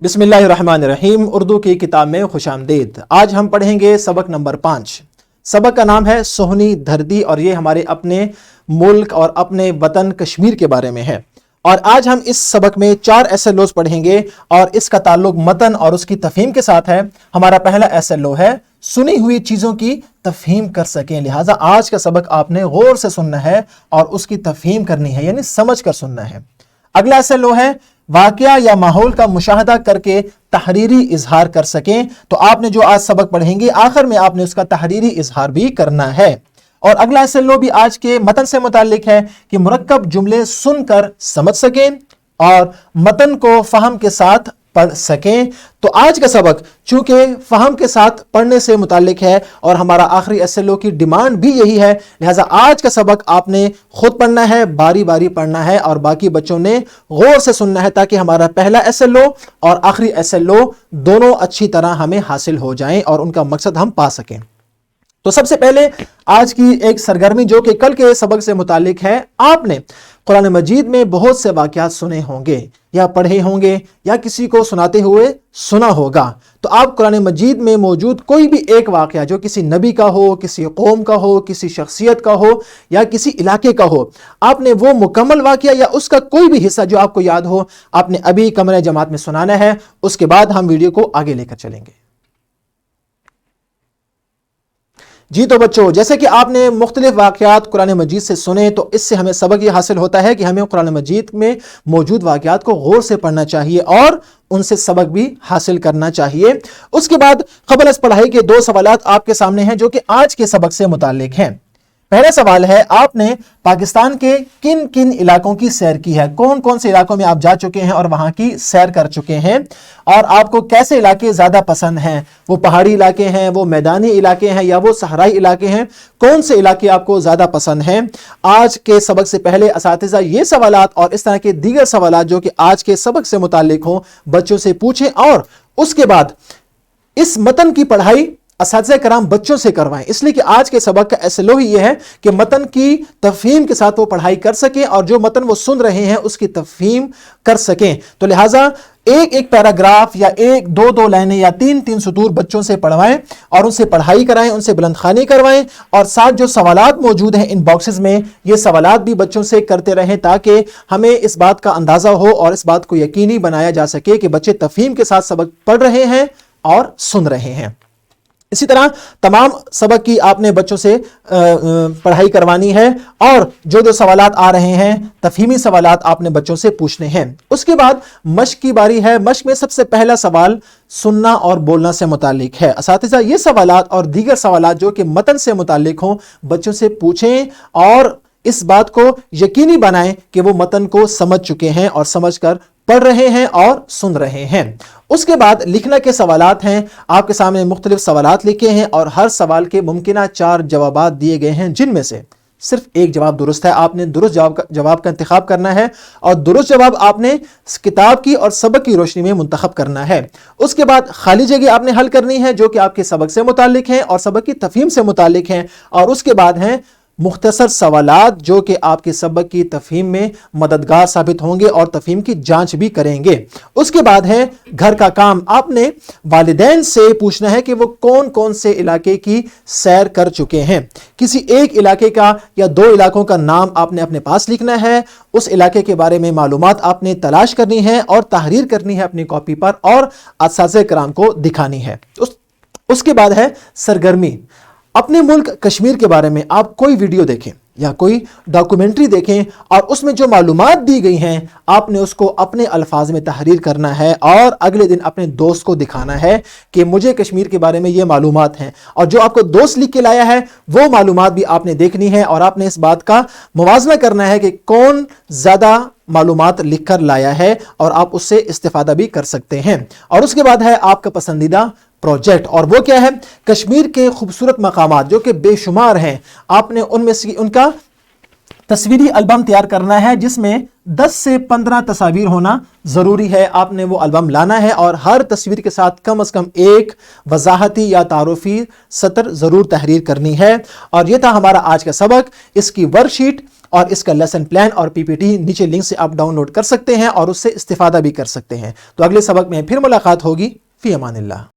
बिस्मिल्लाहिर्रहमानिर्रहीम। उर्दू की किताब में खुश आमदीद। आज हम पढ़ेंगे सबक नंबर 5। सबक का नाम है सोहनी धरती और ये हमारे अपने मुल्क और अपने वतन कश्मीर के बारे में है। और आज हम इस सबक में 4 एसएलओस पढ़ेंगे और इसका ताल्लुक मतन और उसकी तफहीम के साथ है। हमारा पहला एसएलओ है सुनी हुई चीज़ों की तफहीम कर सकें। लिहाजा आज का सबक आपने गौर से सुनना है और उसकी तफहीम करनी है, यानी समझ कर सुनना है। अगला एसएलओ है वाक़या या माहौल का मुशाहदा करके तहरीरी इजहार कर सकें। तो आपने जो आज सबक पढ़ेंगे आखिर में आपने उसका तहरीरी इजहार भी करना है। और अगला एसएलओ भी आज के मतन से मुताल्लिक है कि मुरक्कब जुमले सुनकर समझ सकें और मतन को फहम के साथ पढ़ सकें। तो आज का सबक चूंकि फहम के साथ पढ़ने से मुताल्लिक है और हमारा आखिरी एसएलओ की डिमांड भी यही है, लिहाजा आज का सबक आपने खुद पढ़ना है, बारी बारी पढ़ना है और बाकी बच्चों ने गौर से सुनना है ताकि हमारा पहला एसएलओ और आखिरी एसएलओ दोनों अच्छी तरह हमें हासिल हो जाएं और उनका मकसद हम पा सकें। तो सबसे पहले आज की एक सरगर्मी जो कि कल के सबक से मुतालिक है। आपने कुरान मजीद में बहुत से वाक़यात सुने होंगे या पढ़े होंगे या किसी को सुनाते हुए सुना होगा। तो आप कुरान मजीद में मौजूद कोई भी एक वाक़या जो किसी नबी का हो, किसी कौम का हो, किसी शख्सियत का हो या किसी इलाके का हो, आपने वो मुकम्मल वाक़या या उसका कोई भी हिस्सा जो आपको याद हो आपने अभी कमरे जमात में सुनाना है। उसके बाद हम वीडियो को आगे लेकर चलेंगे। जी तो बच्चों, जैसे कि आपने मुख्तलिफ वाक़यात कुरान मजीद से सुने तो इससे हमें सबक ये हासिल होता है कि हमें कुरान मजीद में मौजूद वाक़यात को गौर से पढ़ना चाहिए और उनसे सबक भी हासिल करना चाहिए। उसके बाद क़ब्ल अज़ पढ़ाई के 2 सवालात आपके सामने हैं जो कि आज के सबक से मुताल्लिक हैं। पहला सवाल है, आपने पाकिस्तान के किन किन इलाकों की सैर की है? कौन कौन से इलाकों में आप जा चुके हैं और वहां की सैर कर चुके हैं और आपको कैसे इलाके ज़्यादा पसंद हैं? वो पहाड़ी इलाके हैं, वो मैदानी इलाके हैं या वो सहराई इलाके हैं? कौन से इलाके आपको ज़्यादा पसंद हैं? आज के सबक से पहले असातिज़ा ये सवालात और इस तरह के दीगर सवालात जो कि आज के सबक से मुताल्लिक हों बच्चों से पूछें और उसके बाद इस मतन की पढ़ाई असातिज़ा कराम बच्चों से करवाएं। इसलिए कि आज के सबक का एसएलओ ही यह है कि मतन की तफहीम के साथ वो पढ़ाई कर सकें और जो मतन वो सुन रहे हैं उसकी तफहीम कर सकें। तो लिहाजा एक एक पैराग्राफ या 1-2 लाइनें या 3-3 सतूर बच्चों से पढ़वाएं और उनसे पढ़ाई कराएं, उनसे बुलंदखानी करवाएं और साथ जो सवालात मौजूद हैं इन बॉक्सेस में ये सवालात भी बच्चों से करते रहें ताकि हमें इस बात का अंदाज़ा हो और इस बात को यकीनी बनाया जा सके कि बच्चे तफहीम के साथ सबक पढ़ रहे हैं और सुन रहे हैं। इसी तरह तमाम सबक की आपने बच्चों से पढ़ाई करवानी है और जो जो सवालात आ रहे हैं तफहीमी सवालात आपने बच्चों से पूछने हैं। उसके बाद मश्क की बारी है। मश्क में सबसे पहला सवाल सुनना और बोलना से मुतालिक है। असातिज़ा ये सवालात और दीगर सवालात जो कि मतन से मुतालिक हों बच्चों से पूछें और इस बात को यकीनी बनाएं कि वो मतन को समझ चुके हैं और समझकर पढ़ रहे हैं और सुन रहे हैं। उसके बाद लिखना के सवालात हैं। आपके सामने मुख्तलिफ सवालात लिखे हैं और हर सवाल के मुमकिना 4 जवाबात दिए गए हैं जिनमें से सिर्फ एक जवाब दुरुस्त है। आपने दुरुस्त जवाब का इंतखाब करना है और दुरुस्त जवाब आपने किताब की और सबक की रोशनी में मुंतखब करना है। उसके बाद खाली जगह आपने हल करनी है जो कि आपके सबक से मुतालिक हैं और सबक की तफहीम से मुतालिक हैं। और उसके बाद हैं मुख्तसर सवालात जो कि आपके सबक की तफहीम में मददगार साबित होंगे और तफहीम की जांच भी करेंगे। उसके बाद है घर का काम। आपने वालिदैन से पूछना है कि वो कौन कौन से इलाके की सैर कर चुके हैं। किसी एक इलाके का या 2 इलाकों का नाम आपने अपने पास लिखना है। उस इलाके के बारे में मालूमात आपने तलाश करनी है और तहरीर करनी है अपनी कॉपी पर और असातिज़ा कराम को दिखानी है। उसके बाद है सरगर्मी। अपने मुल्क कश्मीर के बारे में आप कोई वीडियो देखें या कोई डॉक्यूमेंट्री देखें और उसमें जो मालूमात दी गई हैं आपने उसको अपने अल्फाज में तहरीर करना है और अगले दिन अपने दोस्त को दिखाना है कि मुझे कश्मीर के बारे में ये मालूमात हैं। और जो आपको दोस्त लिख के लाया है वो मालूमात भी आपने देखनी है और आपने इस बात का मुवाजना करना है कि कौन ज़्यादा मालूमात लिख कर लाया है और आप उससे इस्तिफादा भी कर सकते हैं। और उसके बाद है आपका पसंदीदा प्रोजेक्ट और वो क्या है? कश्मीर के खूबसूरत मकामात जो कि बेशुमार हैं। आपने उनमें से उनका तस्वीरी एल्बम तैयार करना है जिसमें 10 से 15 तस्वीर होना ज़रूरी है। आपने वो एल्बम लाना है और हर तस्वीर के साथ कम से कम एक वजाहती या तारुफी सतर ज़रूर तहरीर करनी है। और ये था हमारा आज का सबक। इसकी वर्कशीट اور اس کا لیسن پلان اور پی پی ٹی نیچے لنک سے آپ ڈاؤن لوڈ کر سکتے ہیں اور اس سے استفادہ بھی کر سکتے ہیں۔ تو اگلے سبق میں پھر ملاقات ہوگی۔ فی امان اللہ۔